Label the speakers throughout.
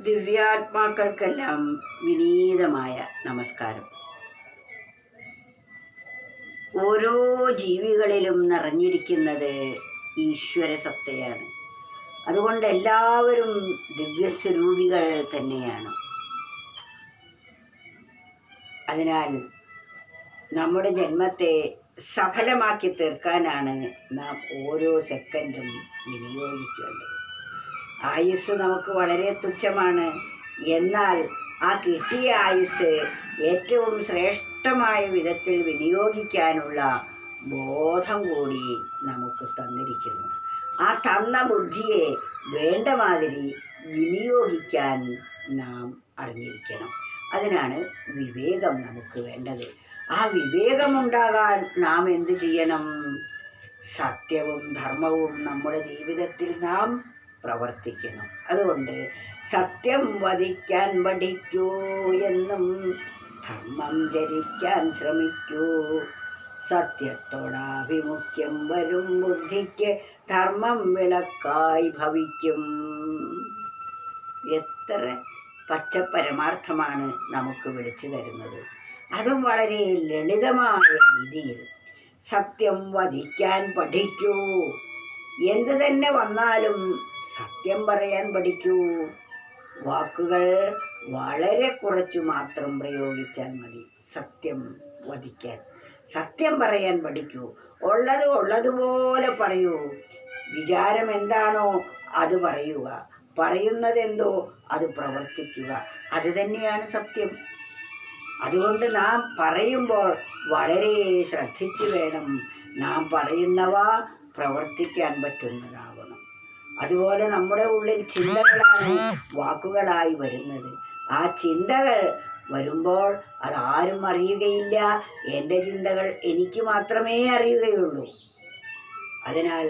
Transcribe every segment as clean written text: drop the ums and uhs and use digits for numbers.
Speaker 1: ദിവ്യാത്മാക്കൾക്കെല്ലാം വിനീതമായ നമസ്കാരം. ഓരോ ജീവികളിലും നിറഞ്ഞിരിക്കുന്നത് ഈശ്വര സത്തയാണ്. അതുകൊണ്ട് എല്ലാവരും ദിവ്യസ്വരൂപികൾ തന്നെയാണ്. അതിനാൽ നമ്മുടെ ജന്മത്തെ സഫലമാക്കി തീർക്കാനാണ് നാം ഓരോ സെക്കൻഡും വിനിയോഗിക്കേണ്ടത്. ആയുസ് നമുക്ക് വളരെ തുച്ഛമാണ്. എന്നാൽ ആ കിട്ടിയ ആയുസ് ഏറ്റവും ശ്രേഷ്ഠമായ വിധത്തിൽ വിനിയോഗിക്കാനുള്ള ബോധം കൂടി നമുക്ക് തന്നിരിക്കുന്നു. ആ തന്ന ബുദ്ധിയെ വേണ്ട മാതിരി വിനിയോഗിക്കാൻ നാം അറിഞ്ഞിരിക്കണം. അതിനാണ് വിവേകം നമുക്ക് വേണ്ടത്. ആ വിവേകമുണ്ടാകാൻ നാം എന്തു ചെയ്യണം? സത്യവും ധർമ്മവും നമ്മുടെ ജീവിതത്തിൽ നാം പ്രവർത്തിക്കണം. അതുകൊണ്ട് സത്യം വധിക്കാൻ പഠിക്കൂ എന്നും ധർമ്മം ചരിക്കാൻ ശ്രമിക്കൂ. സത്യത്തോടാഭിമുഖ്യം വരും ബുദ്ധിക്ക് ധർമ്മം വിളക്കായി ഭവിക്കും. എത്ര പച്ചപരമാർത്ഥമാണ് നമുക്ക് വിളിച്ചു തരുന്നത്. അതും വളരെ ലളിതമായ രീതിയിൽ. സത്യം വധിക്കാൻ പഠിക്കൂ. എന്തു തന്നെ വന്നാലും സത്യം പറയാൻ പഠിക്കൂ. വാക്കുകൾ വളരെ കുറച്ചു മാത്രം പ്രയോഗിച്ചാൽ മതി സത്യം വധിക്കാൻ. സത്യം പറയാൻ പഠിക്കൂ. ഉള്ളതുപോലെ പറയൂ. വിചാരം എന്താണോ അത് പറയുക. പറയുന്നതെന്തോ അത് പ്രവർത്തിക്കുക. അത് തന്നെയാണ് സത്യം. അതുകൊണ്ട് നാം പറയുമ്പോൾ വളരെ ശ്രദ്ധിച്ചു വേണം. നാം പറയുന്നവ പ്രവർത്തിക്കാൻ പറ്റുന്നതാവണം. അതുപോലെ നമ്മുടെ ഉള്ളിൽ ചിന്തകളാണ് വാക്കുകളായി വരുന്നത്. ആ ചിന്തകൾ വരുമ്പോൾ അതാരും അറിയുകയില്ല. എൻ്റെ ചിന്തകൾ എനിക്ക് മാത്രമേ അറിയുകയുള്ളൂ. അതിനാൽ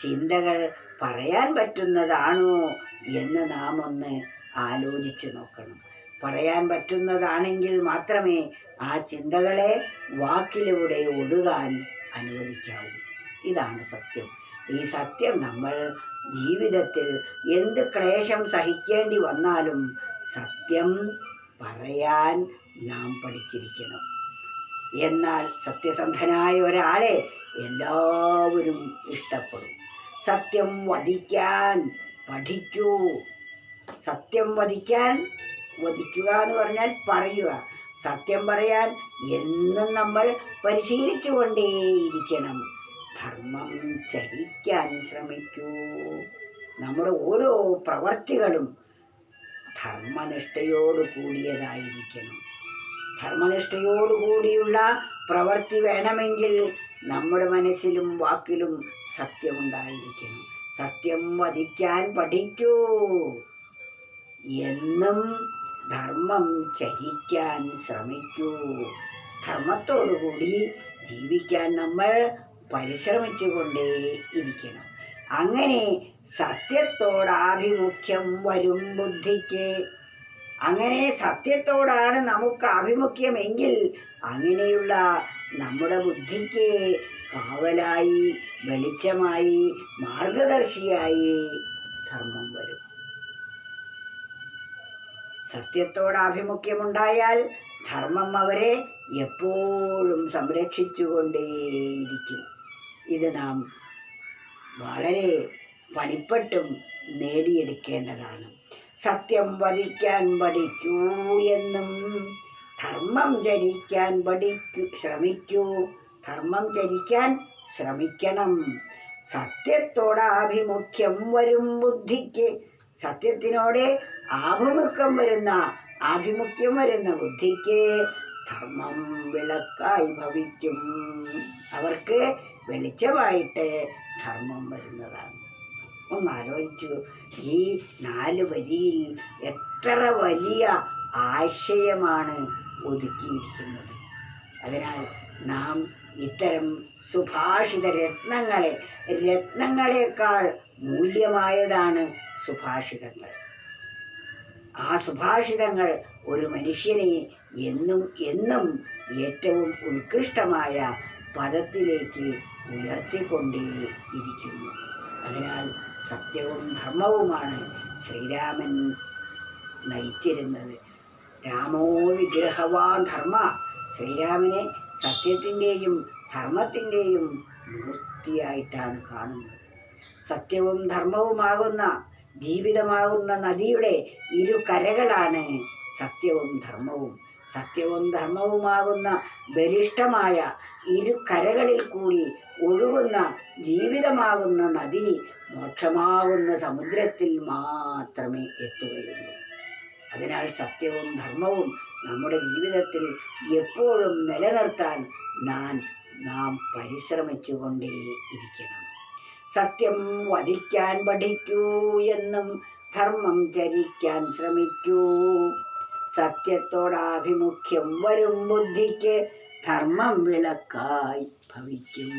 Speaker 1: ചിന്തകൾ പറയാൻ പറ്റുന്നതാണോ എന്ന് നാം ഒന്ന് ആലോചിച്ച് നോക്കണം. പറയാൻ പറ്റുന്നതാണെങ്കിൽ മാത്രമേ ആ ചിന്തകളെ വാക്കിലൂടെ ഒഴുകാൻ അനുവദിക്കാവൂ. ഇതാണ് സത്യം. ഈ സത്യം നമ്മൾ ജീവിതത്തിൽ എന്ത് ക്ലേശം സഹിക്കേണ്ടി വന്നാലും സത്യം പറയാൻ നാം പഠിച്ചിരിക്കണം. എന്നാൽ സത്യസന്ധനായ ഒരാളെ എല്ലാവരും ഇഷ്ടപ്പെടും. സത്യം വധിക്കാൻ പഠിക്കൂ. സത്യം വധിക്കുക എന്ന് പറഞ്ഞാൽ പറയുക. സത്യം പറയാൻ എന്നും നമ്മൾ പരിശീലിച്ചു കൊണ്ടേയിരിക്കണം. ധർമ്മം ചരിക്കാൻ ശ്രമിക്കൂ. നമ്മുടെ ഓരോ പ്രവർത്തികളും ധർമ്മനിഷ്ഠയോട് കൂടിയതായിരിക്കണം. ധർമ്മനിഷ്ഠയോടുകൂടിയുള്ള പ്രവൃത്തി വേണമെങ്കിൽ നമ്മുടെ മനസ്സിലും വാക്കിലും സത്യമുണ്ടായിരിക്കണം. സത്യം വധിക്കാൻ പഠിക്കൂ. എന്നും ധർമ്മം ചരിക്കാൻ ശ്രമിക്കൂ. ധർമ്മത്തോടുകൂടി ജീവിക്കാൻ നമ്മൾ പരിശ്രമിച്ചു കൊണ്ടേ ഇരിക്കണം. അങ്ങനെ സത്യത്തോടാഭിമുഖ്യം വരും ബുദ്ധിക്ക്. അങ്ങനെ സത്യത്തോടാണ് നമുക്ക് ആഭിമുഖ്യമെങ്കിൽ അങ്ങനെയുള്ള നമ്മുടെ ബുദ്ധിക്ക് കാവലായി, വെളിച്ചമായി, മാർഗദർശിയായി ധർമ്മം വരും. സത്യത്തോടാഭിമുഖ്യമുണ്ടായാൽ ധർമ്മം അവരെ എപ്പോഴും സംരക്ഷിച്ചുകൊണ്ടേയിരിക്കും. ഇത് നാം വളരെ പണിപ്പെട്ടും നേടിയെടുക്കേണ്ടതാണ്. സത്യം വധിക്കാൻ പഠിക്കൂ എന്നും ധർമ്മം ചരിക്കാൻ ശ്രമിക്കൂ. ധർമ്മം ചരിക്കാൻ ശ്രമിക്കണം. സത്യത്തോടാഭിമുഖ്യം വരും ബുദ്ധിക്ക്. സത്യത്തിനോട് ആഭിമുഖ്യം വരുന്ന ബുദ്ധിക്ക് ധർമ്മം വിളക്കായി ഭവിക്കും. അവർക്ക് വെളിച്ചമായിട്ട് ധർമ്മം വരുന്നതാണ്. ഒന്നാലോചിച്ചു. ഈ 4 വരിയിൽ എത്ര വലിയ ആശയമാണ് ഒതുക്കിയിരിക്കുന്നത്. അതിനാൽ നാം ഇത്തരം സുഭാഷിത രത്നങ്ങളെക്കാൾ മൂല്യമായതാണ് സുഭാഷിതങ്ങൾ. ആ സുഭാഷിതങ്ങൾ ഒരു മനുഷ്യനെ എന്നും ഏറ്റവും ഉത്കൃഷ്ടമായ പദത്തിലേക്ക് ഉയർത്തിക്കൊണ്ടേയിരിക്കുന്നു. അതിനാൽ സത്യവും ധർമ്മവുമാണ് ശ്രീരാമൻ നയിച്ചിരുന്നത്. രാമോ വിഗ്രഹവാൻ ധർമ്മ, ശ്രീരാമനെ സത്യത്തിൻ്റെയും ധർമ്മത്തിൻ്റെയും മൂർത്തിയായിട്ടാണ് കാണുന്നത്. സത്യവും ധർമ്മവുമാകുന്ന ജീവിതമാകുന്ന നദിയുടെ ഇരു കരകളാണ് സത്യവും ധർമ്മവും. സത്യവും ധർമ്മവുമാകുന്ന ബലിഷ്ഠമായ ഇരു കരകളിൽ കൂടി ഒഴുകുന്ന ജീവിതമാകുന്ന നദി മോക്ഷമാകുന്ന സമുദ്രത്തിൽ മാത്രമേ എത്തുകയുള്ളൂ. അതിനാൽ സത്യവും ധർമ്മവും നമ്മുടെ ജീവിതത്തിൽ എപ്പോഴും നിലനിർത്താൻ നാം പരിശ്രമിച്ചുകൊണ്ടേയിരിക്കണം. സത്യം വധിക്കാൻ പഠിക്കൂ എന്നും ധർമ്മം ചരിക്കാൻ ശ്രമിക്കൂ. സത്യത്തോടാഭിമുഖ്യം വരും ബുദ്ധിക്ക് ധർമ്മം വിളക്കായി ഭവിക്കും.